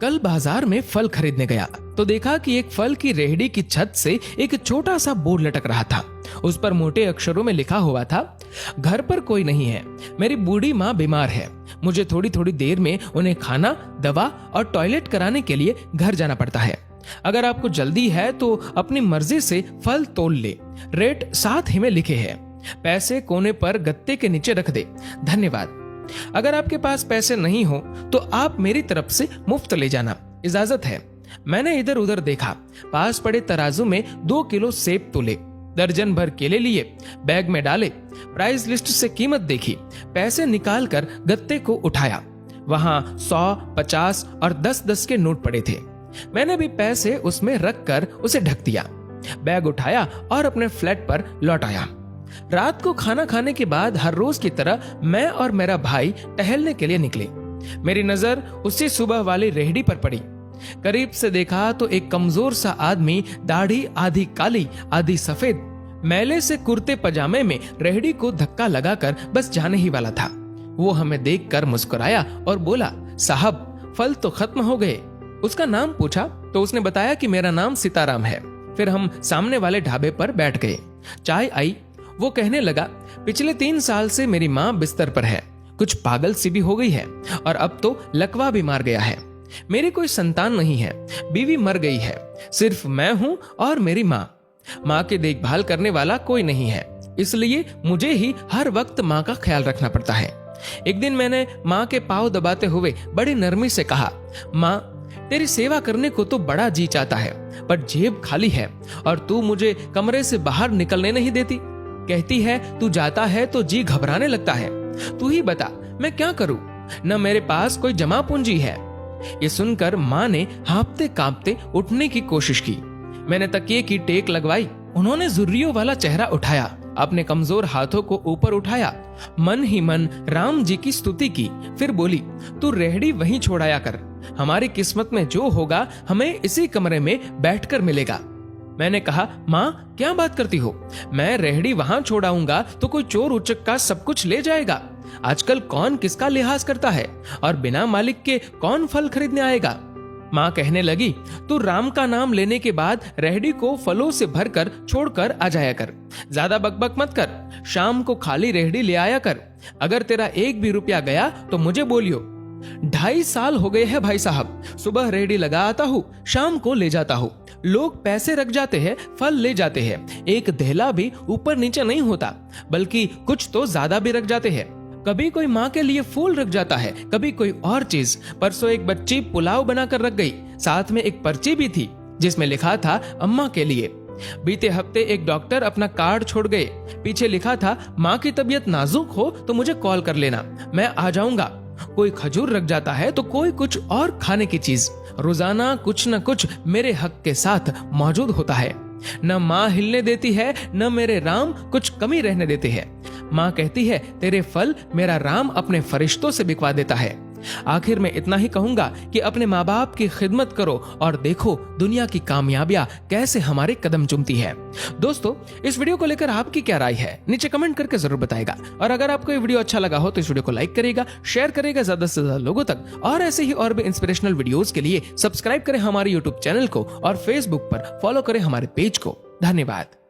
कल बाजार में फल खरीदने गया तो देखा कि एक फल की रेहड़ी की छत से एक छोटा सा बोर्ड लटक रहा था। उस पर मोटे अक्षरों में लिखा हुआ था, घर पर कोई नहीं है, मेरी बूढ़ी माँ बीमार है, मुझे थोड़ी थोड़ी देर में उन्हें खाना, दवा और टॉयलेट कराने के लिए घर जाना पड़ता है। अगर आपको जल्दी है तो अपनी मर्जी से फल तोल ले। रेट साथ ही में लिखे हैं। पैसे कोने पर गत्ते के नीचे रख दे। धन्यवाद। अगर आपके पास पैसे नहीं हो तो आप मेरी तरफ से मुफ्त ले जाना, इजाजत है। मैंने इधर उधर देखा, पास पड़े तराजू में 2 किलो सेब तोले, दर्जन भर केले लिए, बैग में डाले, प्राइस लिस्ट से कीमत देखी, पैसे निकाल कर गत्ते को उठाया। वहां 100, 50 और 10-10 के नोट पड़े थे। मैंने भी पैसे उसमें रख कर उसे ढक दिया, बैग उठाया और अपने फ्लैट पर लौट आया। रात को खाना खाने के बाद हर रोज की तरह मैं और मेरा भाई टहलने के लिए निकले। मेरी नजर उसी सुबह वाली रेहड़ी पर पड़ी। करीब से देखा तो एक कमजोर सा आदमी, दाढ़ी आधी काली आधी सफेद, मैले से कुर्ते पजामे में रेहड़ी को धक्का लगाकर बस जाने ही वाला था। वो हमें देखकर मुस्कुराया और बोला, साहब फल तो खत्म हो गए। उसका नाम पूछा तो उसने बताया कि मेरा नाम सीताराम है। फिर हम सामने वाले ढाबे पर बैठ गए। चाय आई। वो कहने लगा, पिछले 3 साल से मेरी माँ बिस्तर पर है, कुछ पागल सी भी हो गई है और अब तो लकवा भी मार गया है। मेरी कोई संतान नहीं है, बीवी मर गई है, सिर्फ मैं हूँ और मेरी माँ। माँ की देखभाल करने वाला कोई नहीं है, इसलिए मुझे ही हर वक्त माँ का ख्याल रखना पड़ता है। एक दिन मैंने माँ के पाँव दबाते हुए बड़ी नरमी से कहा, माँ तेरी सेवा करने को तो बड़ा जी चाहता है, पर जेब खाली है और तू मुझे कमरे से बाहर निकलने नहीं देती। कहती है तू जाता है तो जी घबराने लगता है। तू ही बता मैं क्या करूं, न मेरे पास कोई जमा पूंजी है। ये सुनकर माँ ने हाँफते कांपते उठने की कोशिश की। मैंने तकिए की टेक लगवाई। उन्होंने जुर्रियों वाला चेहरा उठाया, अपने कमजोर हाथों को ऊपर उठाया, मन ही मन राम जी की स्तुति की। फिर बोली, तू रेहड़ी वहीं छोड़ाया कर, हमारी किस्मत में जो होगा हमें इसी कमरे में बैठकर मिलेगा। मैंने कहा, माँ क्या बात करती हो, मैं रेहड़ी वहां छोड़ाऊंगा तो कोई चोर उचक्का सब कुछ ले जाएगा। आजकल कौन किसका लिहाज करता है और बिना मालिक के कौन फल खरीदने आएगा। माँ कहने लगी, तू राम का नाम लेने के बाद रेहड़ी को फलों से भरकर छोड़कर आ जाया कर, ज्यादा बकबक मत कर, शाम को खाली रेहड़ी ले आया कर। अगर तेरा 1 भी रुपया गया तो मुझे बोलियो। 2.5 साल हो गए हैं भाई साहब, सुबह रेहड़ी लगा आता हूँ, शाम को ले जाता हूँ। लोग पैसे रख जाते हैं, फल ले जाते हैं, एक धेला भी ऊपर नीचे नहीं होता, बल्कि कुछ तो ज्यादा भी रख जाते हैं। कभी कोई माँ के लिए फूल रख जाता है, कभी कोई और चीज। परसों एक बच्ची पुलाव बनाकर रख गई, साथ में एक पर्ची भी थी जिसमें लिखा था अम्मा के लिए। बीते हफ्ते एक डॉक्टर अपना कार्ड छोड़ गए, पीछे लिखा था माँ की तबीयत नाजुक हो तो मुझे कॉल कर लेना, मैं आ जाऊंगा। कोई खजूर रख जाता है तो कोई कुछ और खाने की चीज। रोजाना कुछ न कुछ मेरे हक के साथ मौजूद होता है। न माँ हिलने देती है, न मेरे राम कुछ कमी रहने देते हैं। माँ कहती है, तेरे फल मेरा राम अपने फरिश्तों से बिकवा देता है। आखिर में इतना ही कहूंगा कि अपने माँ बाप की खिदमत करो और देखो दुनिया की कामयाबियां कैसे हमारे कदम चूमती है। दोस्तों, इस वीडियो को लेकर आपकी क्या राय है, नीचे कमेंट करके जरूर बताएगा। और अगर आपको ये वीडियो अच्छा लगा हो तो इस वीडियो को लाइक करेगा, शेयर करेगा ज्यादा से ज्यादा लोगों तक। और ऐसे ही और भी इंस्पिरेशनल वीडियोस के लिए सब्सक्राइब करें हमारे यूट्यूब चैनल को और फेसबुक पर फॉलो करें हमारे पेज को। धन्यवाद।